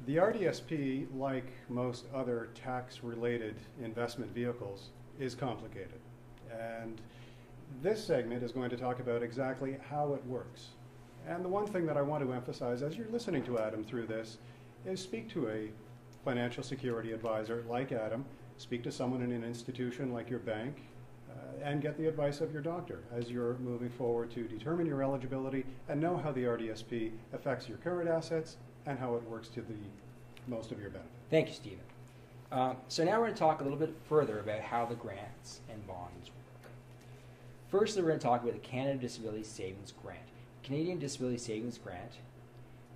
The RDSP, like most other tax-related investment vehicles, is complicated. And this segment is going to talk about exactly how it works. And the one thing that I want to emphasize as you're listening to Adam through this is speak to a financial security advisor like Adam, speak to someone in an institution like your bank, and get the advice of your doctor as you're moving forward to determine your eligibility and know how the RDSP affects your current assets and how it works to the most of your benefit. Thank you, Stephen. So now we're going to talk a little bit further about how the grants and bonds work. Firstly, we're going to talk about the Canada Disability Savings Grant. Canadian Disability Savings Grant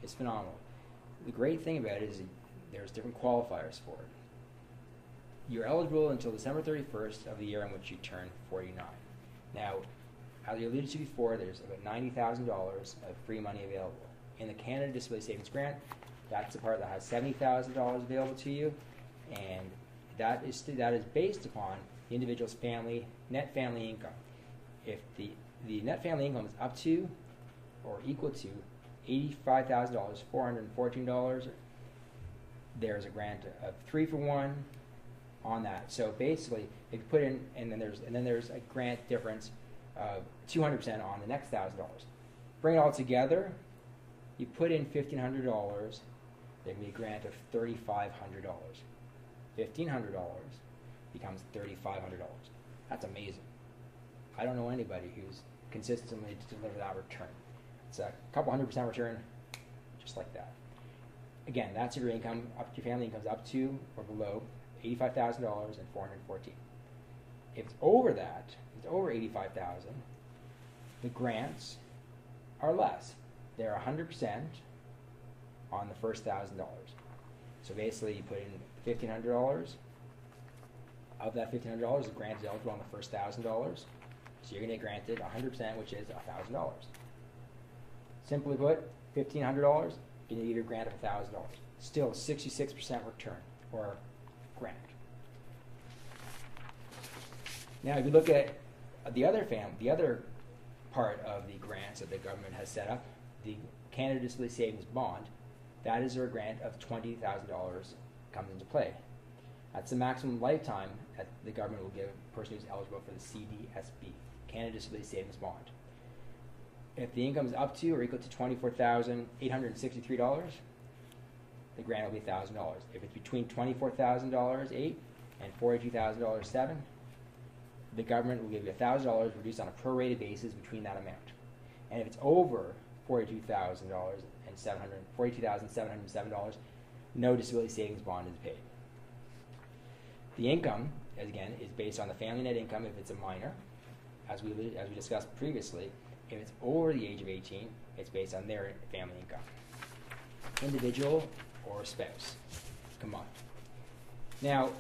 is phenomenal. The great thing about it is there's different qualifiers for it. You're eligible until December 31st of the year in which you turn 49. Now, as you alluded to before, there's about $90,000 of free money available. In the Canada Disability Savings Grant, that's the part that has $70,000 available to you, and that is based upon the individual's net family income. If the net family income is up to or equal to $85,000, $414, there's a grant of 3-for-1 on that. So basically, if you put in, and then there's a grant difference of 200% on the next $1,000. Bring it all together, you put in $1,500, there can be a grant of $3,500. $1,500 becomes $3,500. That's amazing. I don't know anybody who's consistently delivered that return. It's a couple 100% return, just like that. Again, that's if your income, your family income's up to or below $85,000 and $414. If it's over that, if it's over $85,000, the grants are less. They're 100% on the first $1,000. So basically, you put in $1,500. Of that $1,500, the grant is eligible on the first $1,000. So you're going to get granted 100%, which is $1,000. Simply put, $1,500, you're going to get a grant of $1,000. Still 66% return or grant. Now, if you look at the other part of the grants that the government has set up, the Canada Disability Savings Bond, that is where a grant of $20,000 comes into play. That's the maximum lifetime that the government will give a person who's eligible for the CDSB, Canada Disability Savings Bond. If the income is up to or equal to $24,863, the grant will be $1,000. If it's between $24,008 and $42,007, the government will give you $1,000 reduced on a prorated basis between that amount. And if it's over $42,707, no disability savings bond is paid. The income, again, is based on the family net income if it's a minor, as we discussed previously. If it's over the age of 18, it's based on their family income. Individual or spouse combined. Now,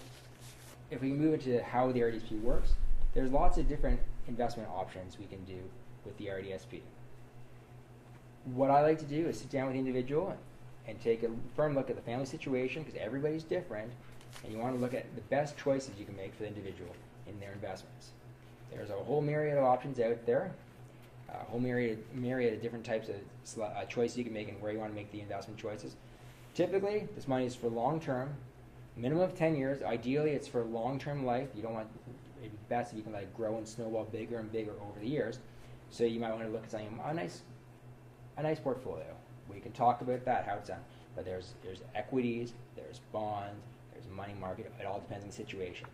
if we move into how the RDSP works, there's lots of different investment options we can do with the RDSP. What I like to do is sit down with the individual and take a firm look at the family situation, because everybody's different, and you want to look at the best choices you can make for the individual in their investments. There's a whole myriad of options out there, a whole myriad of different types of choices you can make and where you want to make the investment choices. Typically, this money is for long-term, minimum of 10 years. Ideally, it's for long-term life. You don't want, it'd be best if you can let it grow and snowball bigger and bigger over the years. So you might want to look at something, a nice portfolio. We can talk about that, how it's done. But there's equities, there's bonds, there's a money market. It all depends on the situation.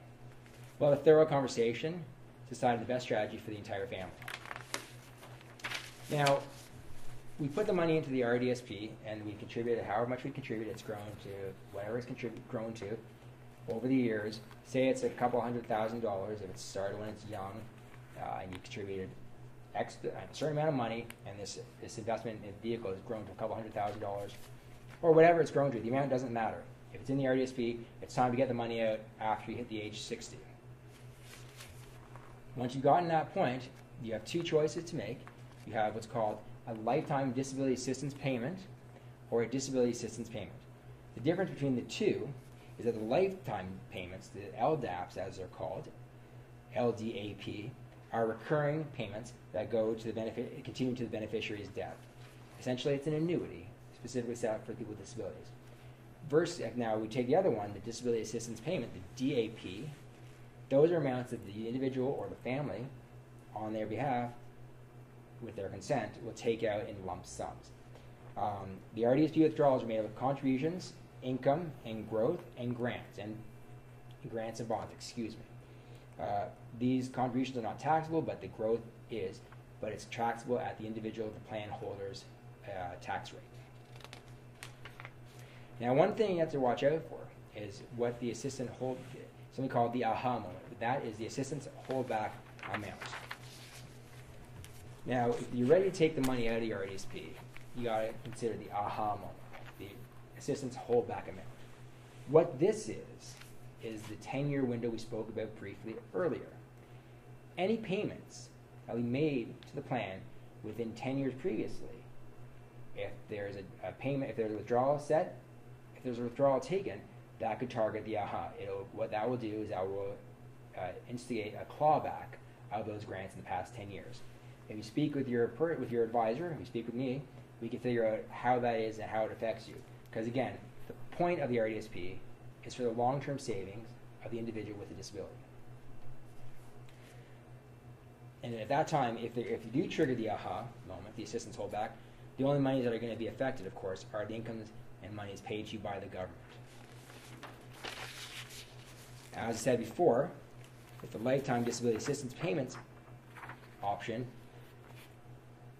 We'll have a thorough conversation to decide the best strategy for the entire family. Now, we put the money into the RDSP, and we contributed however much we contribute. It's grown to whatever it's grown to over the years. Say it's a couple $100,000 if it started when it's young, and you contributed a certain amount of money, and this investment in vehicle has grown to a couple $100,000, or whatever it's grown to. The amount doesn't matter. If it's in the RDSP, it's time to get the money out after you hit the age 60. Once you've gotten to that point, you have two choices to make. You have what's called a lifetime disability assistance payment or a disability assistance payment. The difference between the two is that the lifetime payments, the LDAPs as they're called, LDAP, are recurring payments that go to the continue to the beneficiary's death. Essentially, it's an annuity specifically set up for people with disabilities. Now we take the other one, the disability assistance payment, the DAP. Those are amounts that the individual or the family, on their behalf, with their consent, will take out in lump sums. The RDSP withdrawals are made up of contributions, income, and growth, and grants and bonds. Excuse me. These contributions are not taxable, but the growth is. But it's taxable at the individual, the plan holder's tax rate. Now, one thing you have to watch out for is what the assistant something called the AHA moment. That is the assistant's holdback amount. Now, if you're ready to take the money out of your RDSP, you got to consider the AHA moment, the assistant's holdback amount. What this is the 10-year window we spoke about briefly earlier. Any payments that we made to the plan within 10 years previously, if there's a payment, if there's a withdrawal set, if there's a withdrawal taken, that could target the AHA. What that will do is that will instigate a clawback of those grants in the past 10 years. If you speak with your advisor, if you speak with me, we can figure out how that is and how it affects you. Because again, the point of the RDSP is for the long-term savings of the individual with a disability. And at that time, if you do trigger the AHA moment, the assistance holdback, the only monies that are going to be affected, of course, are the incomes and monies paid to you by the government. Now, as I said before, with the lifetime disability assistance payments option,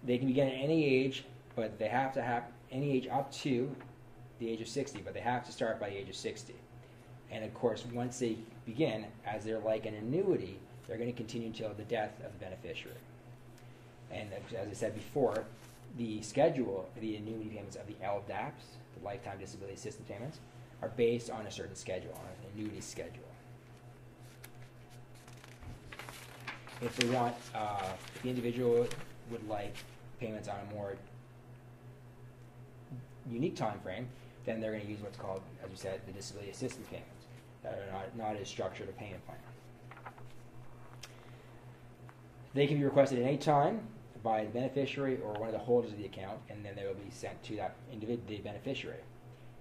they can begin at any age, but they have to have any age up to the age of 60, but they have to start by the age of 60. And of course, once they begin, as they're like an annuity, they're going to continue until the death of the beneficiary. And as I said before, the schedule, the annuity payments of the LDAPs, the lifetime disability assistance payments, are based on a certain schedule, on an annuity schedule. If they want, if the individual would like payments on a more unique time frame, then they're going to use what's called, as we said, the disability assistance payments that are not as structured a payment plan. They can be requested at any time by the beneficiary or one of the holders of the account, and then they will be sent to that the beneficiary.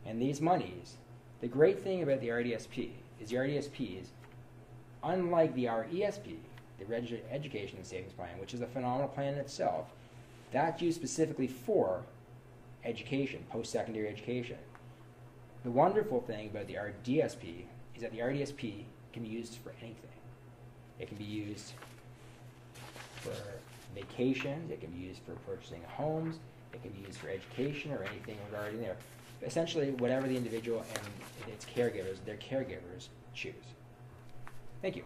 And these monies, the great thing about the RDSP is the RDSPs, unlike the RESP, the Registered Education and Savings Plan, which is a phenomenal plan in itself, that's used specifically for education, post-secondary education. The wonderful thing about the RDSP is that the RDSP can be used for anything. It can be used for vacations, it can be used for purchasing homes, it can be used for education or anything regarding there. Essentially, whatever the individual and its caregivers, their caregivers choose. Thank you.